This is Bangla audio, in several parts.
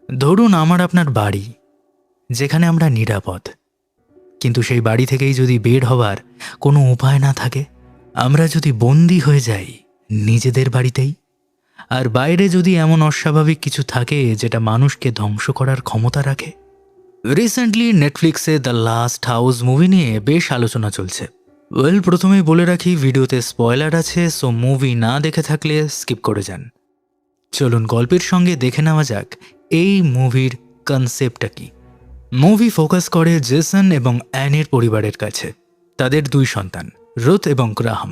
ধরুন আমার আপনার বাড়ি, যেখানে আমরা নিরাপদ, কিন্তু সেই বাড়ি থেকেই যদি বের হবার কোনো উপায় না থাকে, আমরা যদি বন্দী হয়ে যাই নিজেদের বাড়িতেই, আর বাইরে যদি এমন অস্বাভাবিক কিছু থাকে যেটা মানুষকে ধ্বংস করার ক্ষমতা রাখে। রিসেন্টলি নেটফ্লিক্সে দ্য লাস্ট হাউস মুভি নিয়ে বেশ আলোচনা চলছে। প্রথমেই বলে রাখি, ভিডিওতে স্পয়লার আছে, সো মুভি না দেখে থাকলে স্কিপ করে যান। চলুন গল্পের সঙ্গে দেখে নেওয়া যাক এই মুভির কনসেপ্টটা কি। মুভি ফোকাস করে জেসন এবং অ্যানের পরিবারের কাছে। তাদের দুই সন্তান, রুথ এবং গ্রাহাম।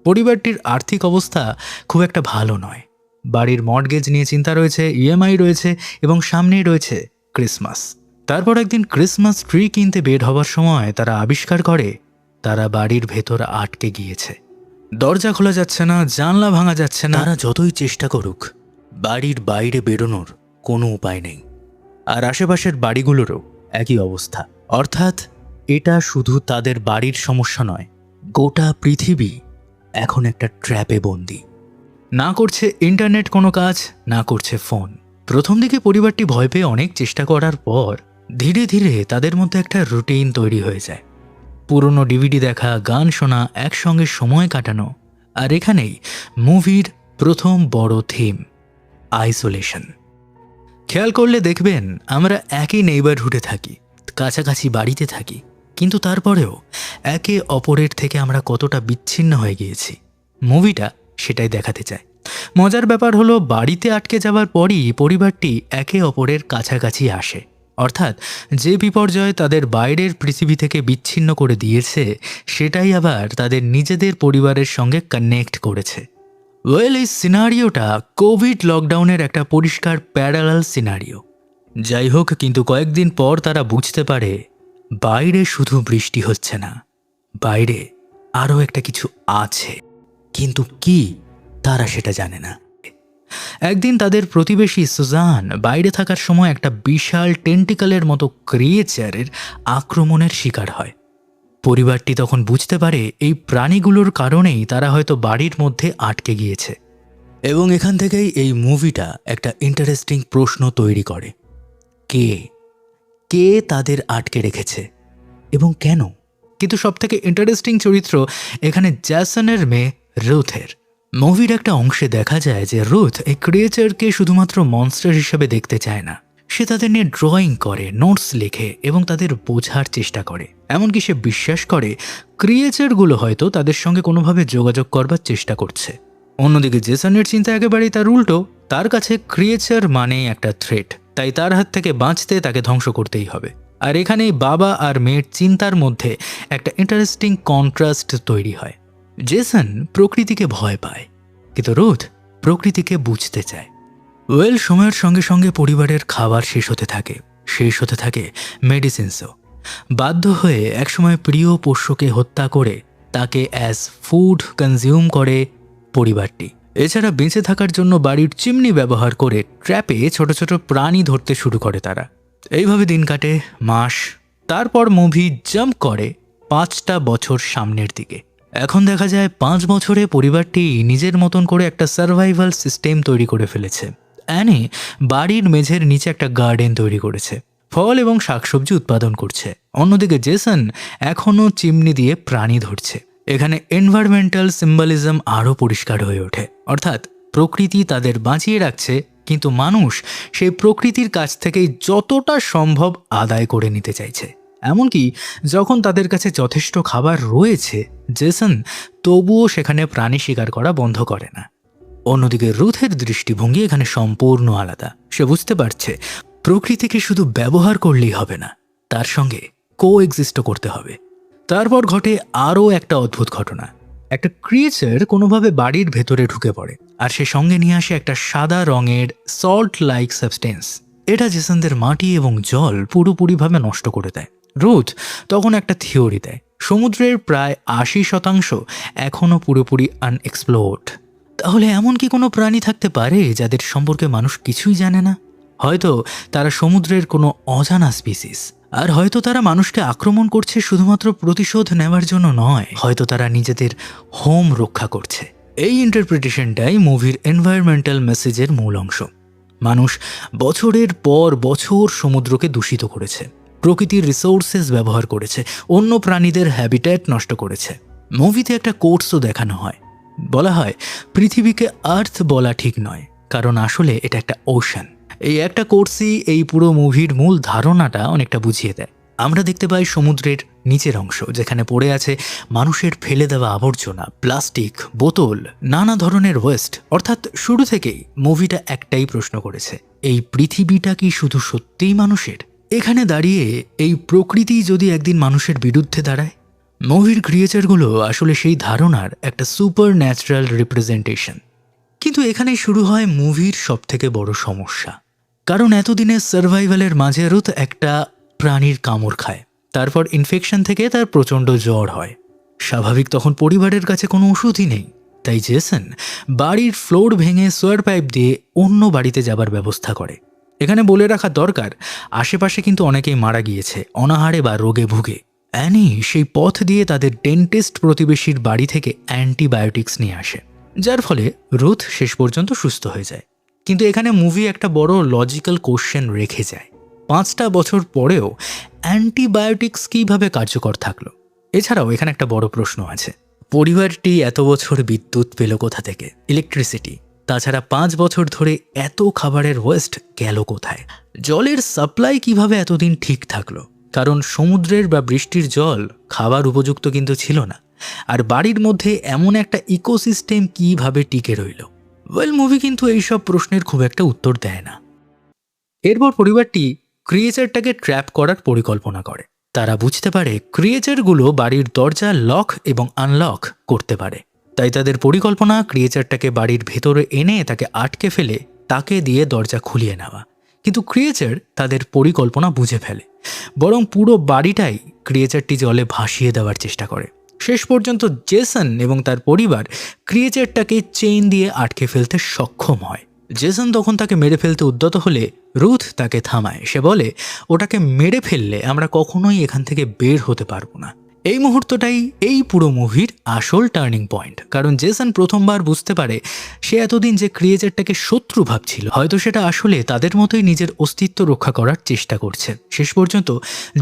পরিবারটির আর্থিক অবস্থা খুব একটা ভালো নয়। বাড়ির মর্টগেজ নিয়ে চিন্তা রয়েছে, ইএমআই রয়েছে এবং সামনেই রয়েছে ক্রিসমাস। তারপর একদিন ক্রিসমাস ট্রি কিনতে বের হবার সময় তারা আবিষ্কার করে তারা বাড়ির ভেতর আটকে গিয়েছে। দরজা খোলা যাচ্ছে না, জানলা ভাঙা যাচ্ছে না। তারা যতই চেষ্টা করুক, বাড়ির বাইরে বেরোনোর কোনো উপায় নেই। আর আশেপাশের বাড়িগুলোরও একই অবস্থা। অর্থাৎ এটা শুধু তাদের বাড়ির সমস্যা নয়, গোটা পৃথিবী এখন একটা ট্র্যাপে বন্দী। না করছে ইন্টারনেট কোনো কাজ, না করছে ফোন। প্রথম দিকে পরিবারটি ভয় পেয়ে অনেক চেষ্টা করার পর ধীরে ধীরে তাদের মধ্যে একটা রুটিন তৈরি হয়ে যায়। পুরনো ডিভিডি দেখা, গান শোনা, একসঙ্গে সময় কাটানো। আর এখানেই মুভির প্রথম বড় থিম, আইসোলেশন। খেয়াল করলে দেখবেন আমরা একই নেইবারহুডে থাকি, কাছাকাছি বাড়িতে থাকি, কিন্তু তারপরেও একে অপরের থেকে আমরা কতটা বিচ্ছিন্ন হয়ে গিয়েছি। মুভিটা সেটাই দেখাতে চায়। মজার ব্যাপার হলো, বাড়িতে আটকে যাওয়ার পরই পরিবারটি একে অপরের কাছাকাছি আসে। অর্থাৎ যে বিপর্যয় তাদের বাইরের পৃথিবী থেকে বিচ্ছিন্ন করে দিয়েছে, সেটাই আবার তাদের নিজেদের পরিবারের সঙ্গে কানেক্ট করেছে। এই সিনারিওটা কোভিড লকডাউনের একটা পরিষ্কার প্যারালাল সিনারিও। যাই হোক, কিন্তু কয়েকদিন পর তারা বুঝতে পারে বাইরে শুধু বৃষ্টি হচ্ছে না, বাইরে আরও একটা কিছু আছে, কিন্তু কি তারা সেটা জানে না। একদিন তাদের প্রতিবেশী সুজান বাইরে থাকার সময় একটা বিশাল টেন্টিকলের মতো ক্রিয়েচারের আক্রমণের শিকার হয়। পরিবারটি তখন বুঝতে পারে এই প্রাণীগুলোর কারণেই তারা হয়তো বাড়ির মধ্যে আটকে গিয়েছে। এবং এখান থেকেই এই মুভিটা একটা ইন্টারেস্টিং প্রশ্ন তৈরি করে, কে কে তাদের আটকে রেখেছে এবং কেন। কিন্তু সবথেকে ইন্টারেস্টিং চরিত্র এখানে জ্যাসনের মেয়ে রুথের। মুভির একটা অংশে দেখা যায় যে রুথ এই ক্রিয়েচারকে শুধুমাত্র মনস্টার হিসেবে দেখতে চায় না। সে তাদের নিয়ে ড্রয়িং করে, নোটস লেখে এবং তাদের বোঝার চেষ্টা করে। এমনকি সে বিশ্বাস করে ক্রিয়েচারগুলো হয়তো তাদের সঙ্গে কোনোভাবে যোগাযোগ করবার চেষ্টা করছে। অন্যদিকে জেসনের চিন্তা একেবারেই তার উল্টো। তার কাছে ক্রিয়েচার মানেই একটা থ্রেট, তাই তার হাত থেকে বাঁচতে তাকে ধ্বংস করতেই হবে। আর এখানেই বাবা আর মেয়ের চিন্তার মধ্যে একটা ইন্টারেস্টিং কন্ট্রাস্ট তৈরি হয়। জেসন প্রকৃতিকে ভয় পায়, কিন্তু রুথ প্রকৃতিকে বুঝতে চায়। সময়ের সঙ্গে সঙ্গে পরিবারের খাবার শেষ হতে থাকে মেডিসিনসও। বাধ্য হয়ে একসময় প্রিয় পোষ্যকে হত্যা করে তাকে অ্যাজ ফুড কনজিউম করে পরিবারটি। এছাড়া বেঁচে থাকার জন্য বাড়ির চিমনি ব্যবহার করে ট্র্যাপে ছোট ছোট প্রাণী ধরতে শুরু করে তারা। এইভাবে দিন কাটে মাস। তারপর মুভি জাম্প করে 5টা বছর সামনের দিকে। এখন দেখা যায় 5 বছরে পরিবারটি নিজের মতন করে একটা সার্ভাইভাল সিস্টেম তৈরি করে ফেলেছে। অ্যানি বাড়ির মেঝের নিচে একটা গার্ডেন তৈরি করেছে, ফল এবং শাকসবজি উৎপাদন করছে। অন্যদিকে জেসন এখনও চিমনি দিয়ে প্রাণী ধরছে। এখানে এনভায়রনমেন্টাল সিম্বলিজম আরও পরিষ্কার হয়ে ওঠে। অর্থাৎ প্রকৃতি তাদের বাঁচিয়ে রাখছে, কিন্তু মানুষ সেই প্রকৃতির কাছ থেকেই যতটা সম্ভব আদায় করে নিতে চাইছে। এমনকি যখন তাদের কাছে যথেষ্ট খাবার রয়েছে, জেসন তবুও সেখানে প্রাণী শিকার করা বন্ধ করে না। অন্যদিকে রুথের দৃষ্টিভঙ্গি এখানে সম্পূর্ণ আলাদা। সে বুঝতে পারছে প্রকৃতিকে শুধু ব্যবহার করলেই হবে না, তার সঙ্গে কোএক্সিস্টও করতে হবে। তারপর ঘটে আরও একটা অদ্ভুত ঘটনা। একটা ক্রিয়েচার কোনোভাবে বাড়ির ভেতরে ঢুকে পড়ে, আর সে সঙ্গে নিয়ে আসে একটা সাদা রঙের সল্ট লাইক সাবস্টেন্স। এটা জেসনদের মাটি এবং জল পুরোপুরিভাবে নষ্ট করে দেয়। রুথ তখন একটা থিওরি দেয়, সমুদ্রের প্রায় 80% এখনও পুরোপুরি আনএক্সপ্লোরড। তাহলে এমন কি কোনো প্রাণী থাকতে পারে যাদের সম্পর্কে মানুষ কিছুই জানে না? হয়তো তারা সমুদ্রের কোনো অজানা স্পিসিস। আর হয়তো তারা মানুষকে আক্রমণ করছে শুধুমাত্র প্রতিশোধ নেওয়ার জন্য নয়, হয়তো তারা নিজেদের হোম রক্ষা করছে। এই ইন্টারপ্রিটেশনটাই মুভির এনভায়রনমেন্টাল মেসেজের মূল অংশ। মানুষ বছরের পর বছর সমুদ্রকে দূষিত করেছে, প্রকৃতির রিসোর্সেস ব্যবহার করেছে, অন্য প্রাণীদের হ্যাবিট্যাট নষ্ট করেছে। মুভিতে একটা কোটসও দেখানো হয়, বলা হয় পৃথিবীকে আর্থ বলা ঠিক নয়, কারণ আসলে এটা একটা ওশান। এই একটা কোর্সই এই পুরো মুভির মূল ধারণাটা অনেকটা বুঝিয়ে দেয়। আমরা দেখতে পাই সমুদ্রের নিচের অংশ, যেখানে পড়ে আছে মানুষের ফেলে দেওয়া আবর্জনা, প্লাস্টিক, বোতল, নানা ধরনের ওয়েস্ট। অর্থাৎ শুরু থেকেই মুভিটা একটাই প্রশ্ন করেছে, এই পৃথিবীটা কি শুধু সত্যিই মানুষের? এখানে দাঁড়িয়ে এই প্রকৃতি যদি একদিন মানুষের বিরুদ্ধে দাঁড়ায়? মুভির ক্রিয়েচারগুলো আসলে সেই ধারণার একটা সুপার ন্যাচারাল রিপ্রেজেন্টেশন। কিন্তু এখানেই শুরু হয় মুভির সবথেকে বড় সমস্যা। কারণ এতদিনের সার্ভাইভালের মাঝে রুথ একটা প্রাণীর কামড় খায়, তারপর ইনফেকশন থেকে তার প্রচণ্ড জ্বর হয়। স্বাভাবিক তখন পরিবারের কাছে কোনো ওষুধই নেই, তাই জেসন বাড়ির ফ্লোর ভেঙে সোয়ার পাইপ দিয়ে অন্য বাড়িতে যাবার ব্যবস্থা করে। এখানে বলে রাখা দরকার, আশেপাশে কিন্তু অনেকেই মারা গিয়েছে অনাহারে বা রোগে ভুগে। অ্যানি সেই পথ দিয়ে তাদের ডেন্টিস্ট প্রতিবেশীর বাড়ি থেকে অ্যান্টিবায়োটিক্স নিয়ে আসে, যার ফলে রুথ শেষ পর্যন্ত সুস্থ হয়ে যায়। কিন্তু এখানে মুভি একটা বড় লজিক্যাল কোশ্চেন রেখে যায়, 5টা বছর পরেও অ্যান্টিবায়োটিক্স কীভাবে কার্যকর থাকলো? এছাড়াও এখানে একটা বড় প্রশ্ন আছে, পরিবারটি এত বছর বিদ্যুৎ পেল কোথা থেকে, ইলেকট্রিসিটি? তাছাড়া 5 বছর ধরে এত খাবারের ওয়েস্ট গেল কোথায়? জলের সাপ্লাই কিভাবে এতদিন ঠিক থাকলো? কারণ সমুদ্রের বা বৃষ্টির জল খাবার উপযুক্ত কিন্তু ছিল না। আর বাড়ির মধ্যে এমন একটা ইকোসিস্টেম কিভাবে টিকে রইল? ওয়েল, মুভি কিন্তু এইসব প্রশ্নের খুব একটা উত্তর দেয় না। এরপর পরিবারটি ক্রিয়েচারটাকে ট্র্যাপ করার পরিকল্পনা করে। তারা বুঝতে পারে ক্রিয়েচারগুলো বাড়ির দরজা লক এবং আনলক করতে পারে, তাই তাদের পরিকল্পনা ক্রিয়েচারটাকে বাড়ির ভেতরে এনে তাকে আটকে ফেলে তাকে দিয়ে দরজা খুলিয়ে নেওয়া। কিন্তু ক্রিয়েচার তাদের পরিকল্পনা বুঝে ফেলে, বরং পুরো বাড়িটাই ক্রিয়েচারটি জলে ভাসিয়ে দেওয়ার চেষ্টা করে। শেষ পর্যন্ত জেসন এবং তার পরিবার ক্রিয়েচারটাকে চেইন দিয়ে আটকে ফেলতে সক্ষম হয়। জেসন তখন তাকে মেরে ফেলতে উদ্যত হলে রুথ তাকে থামায়। সে বলে, ওটাকে মেরে ফেললে আমরা কখনোই এখান থেকে বের হতে পারবো না। এই মুহূর্তটাই এই পুরো মুভির আসল টার্নিং পয়েন্ট, কারণ জেসন প্রথমবার বুঝতে পারে সে এতদিন যে ক্রিয়েচারটাকে শত্রু ভাবছিল, হয়তো সেটা আসলে তাদের মতোই নিজের অস্তিত্ব রক্ষা করার চেষ্টা করছে। শেষ পর্যন্ত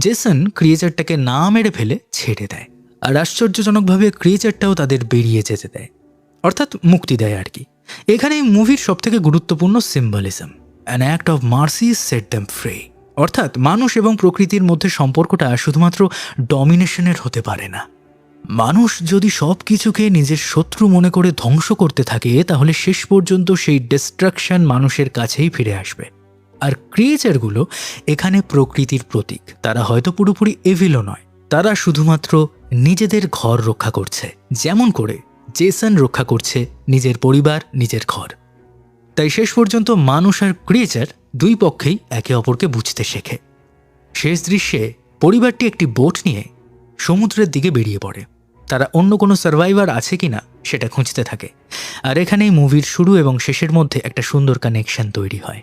জেসন ক্রিয়েচারটাকে না মেরে ফেলে ছেড়ে দেয়, আর আশ্চর্যজনকভাবে ক্রিয়েচারটাও তাদের বেরিয়ে যেতে দেয়, অর্থাৎ মুক্তি দেয় আর কি। এখানে মুভির সবথেকে গুরুত্বপূর্ণ symbolism, an act of mercy set them free. অর্থাৎ মানুষ এবং প্রকৃতির মধ্যে সম্পর্কটা শুধুমাত্র ডমিনেশনের হতে পারে না। মানুষ যদি সব কিছুকে নিজের শত্রু মনে করে ধ্বংস করতে থাকে, তাহলে শেষ পর্যন্ত সেই ডিস্ট্রাকশন মানুষের কাছেই ফিরে আসবে। আর ক্রিয়েচারগুলো এখানে প্রকৃতির প্রতীক। তারা হয়তো পুরোপুরি এভিলও নয়, তারা শুধুমাত্র নিজেদের ঘর রক্ষা করছে, যেমন করে জেসন রক্ষা করছে নিজের পরিবার, নিজের ঘর। তাই শেষ পর্যন্ত মানুষ আর ক্রিয়েচার দুই পক্ষেই একে অপরকে বুঝতে শেখে। শেষ দৃশ্যে পরিবারটি একটি বোট নিয়ে সমুদ্রের দিকে বেরিয়ে পড়ে। তারা অন্য কোনো সার্ভাইভার আছে কিনা সেটা খুঁজতে থাকে। আর এখানেই মুভির শুরু এবং শেষের মধ্যে একটা সুন্দর কানেকশন তৈরি হয়।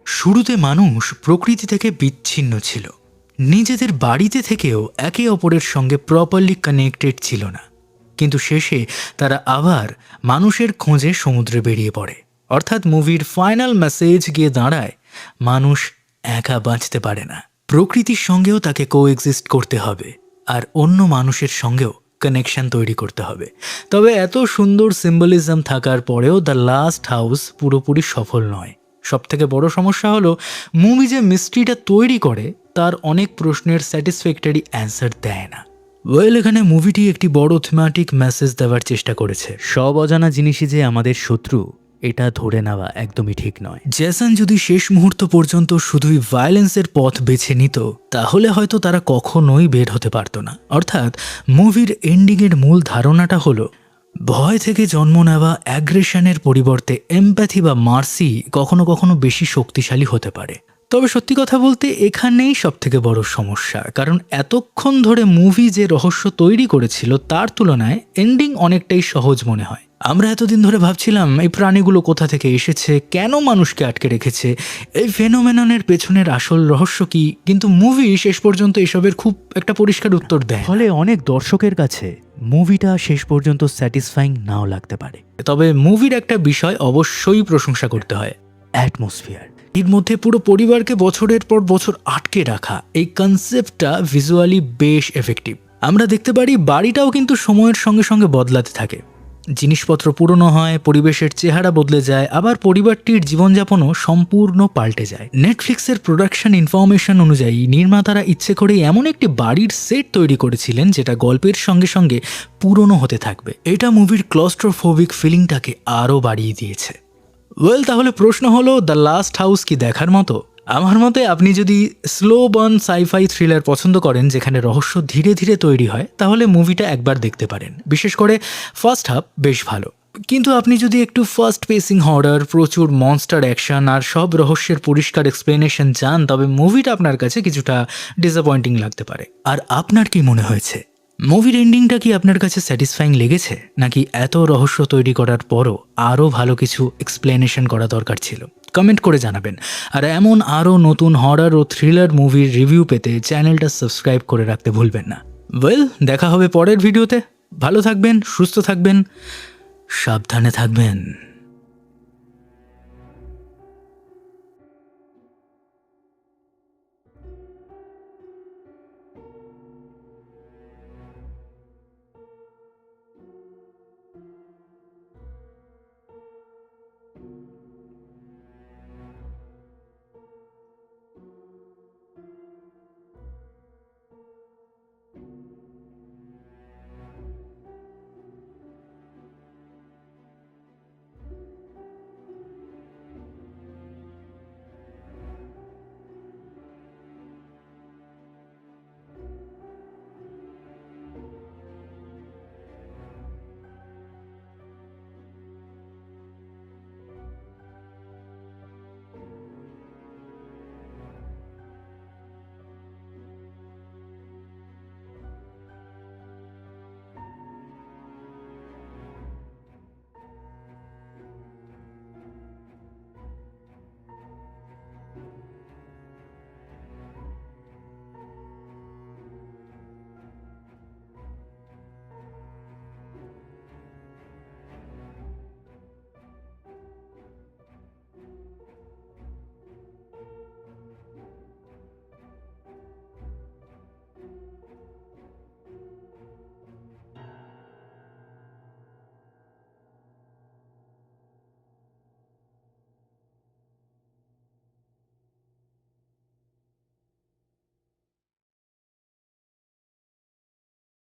শুরুতে মানুষ প্রকৃতি থেকে বিচ্ছিন্ন ছিল, নিজেদের বাড়িতে থেকেও একে অপরের সঙ্গে প্রপারলি কানেক্টেড ছিল না। কিন্তু শেষে তারা আবার মানুষের খোঁজে সমুদ্রে বেরিয়ে পড়ে। অর্থাৎ মুভির ফাইনাল মেসেজ গিয়ে দাঁড়ায়, মানুষ একা বাঁচতে পারে না, প্রকৃতির সঙ্গেও তাকে কোএক্সিস্ট করতে হবে, আর অন্য মানুষের সঙ্গেও কানেকশন তৈরি করতে হবে। তবে এত সুন্দর সিম্বলিজম থাকার পরেও দ্য লাস্ট হাউস পুরোপুরি সফল নয়। সবথেকে বড় সমস্যা হলো মুভি যে মিস্ট্রিটা তৈরি করে তার অনেক প্রশ্নের স্যাটিসফ্যাক্টরি অ্যান্সার দেয় না। ওয়েল, এখানে মুভিটি একটি বড় থিমেটিক মেসেজ দেওয়ার চেষ্টা করেছে। সব অজানা জিনিসই যে আমাদের শত্রু, এটা ধরে নেওয়া একদমই ঠিক নয়। জেসন যদি শেষ মুহূর্ত পর্যন্ত শুধুই ভায়োলেন্সের পথ বেছে নিত, তাহলে হয়তো তারা কখনোই বের হতে পারত না। অর্থাৎ মুভির এন্ডিংয়ের মূল ধারণাটা হলো, ভয় থেকে জন্ম নেওয়া অ্যাগ্রেশনের পরিবর্তে এমপ্যাথি বা মার্সি কখনো কখনো বেশি শক্তিশালী হতে পারে। তবে সত্যি কথা বলতে এখানেই সবথেকে বড় সমস্যা, কারণ এতক্ষণ ধরে মুভি যে রহস্য তৈরি করেছিল তার তুলনায় এন্ডিং অনেকটাই সহজ মনে হয়। আমরা এতদিন ধরে ভাবছিলাম এই প্রাণীগুলো কোথা থেকে এসেছে, কেন মানুষকে আটকে রেখেছে, এই ফেনোমেননের পেছনের আসল রহস্য কি, কিন্তু মুভি শেষ পর্যন্ত এসবের খুব একটা পরিষ্কার উত্তর দেয়। ফলে অনেক দর্শকের কাছে মুভিটা শেষ পর্যন্ত স্যাটিসফাইং নাও লাগতে পারে। তবে মুভির একটা বিষয় অবশ্যই প্রশংসা করতে হয়, অ্যাটমসফিয়ার। এর মধ্যে পুরো পরিবারকে বছরের পর বছর আটকে রাখা, এই কনসেপ্টটা ভিজুয়ালি বেশ এফেক্টিভ। আমরা দেখতে পারি বাড়িটাও কিন্তু সময়ের সঙ্গে সঙ্গে বদলাতে থাকে, জিনিসপত্র পুরনো হয়, পরিবেশের চেহারা বদলে যায়, আবার পরিবারটির জীবনযাপনও সম্পূর্ণ পাল্টে যায়। নেটফ্লিক্সের প্রোডাকশন ইনফরমেশন অনুযায়ী নির্মাতারা ইচ্ছে করেই এমন একটি বাড়ির সেট তৈরি করেছিলেন যেটা গল্পের সঙ্গে সঙ্গে পুরনো হতে থাকবে। এটা মুভির ক্লস্ট্রোফোবিক ফিলিংটাকে আরও বাড়িয়ে দিয়েছে। ওয়েল, তাহলে প্রশ্ন হলো, দ্য লাস্ট হাউস কি দেখার মতো? আমার মতে আপনি যদি স্লো বার্ন সাইফাই থ্রিলার পছন্দ করেন যেখানে রহস্য ধীরে ধীরে তৈরি হয়, তাহলে মুভিটা একবার দেখতে পারেন। বিশেষ করে ফার্স্ট হাফ বেশ ভালো। কিন্তু আপনি যদি একটু ফাস্ট পেসিং হরর, প্রচুর মনস্টার অ্যাকশন আর সব রহস্যের পরিষ্কার এক্সপ্লেনেশন চান, তবে মুভিটা আপনার কাছে কিছুটা ডিসঅ্যাপয়েন্টিং লাগতে পারে। আর আপনার কি মনে হয়েছে? মুভির এন্ডিংটা কি আপনার কাছে স্যাটিসফাইং লেগেছে, নাকি এত রহস্য তৈরি করার পরও আরও ভালো কিছু এক্সপ্লেনেশন করা দরকার ছিল? কমেন্ট করে জানাবেন। আর এমন আরও নতুন হরর ও থ্রিলার মুভির রিভিউ পেতে চ্যানেলটা সাবস্ক্রাইব করে রাখতে ভুলবেন না। ওয়েল, দেখা হবে পরের ভিডিওতে। ভালো থাকবেন, সুস্থ থাকবেন, সাবধানে থাকবেন।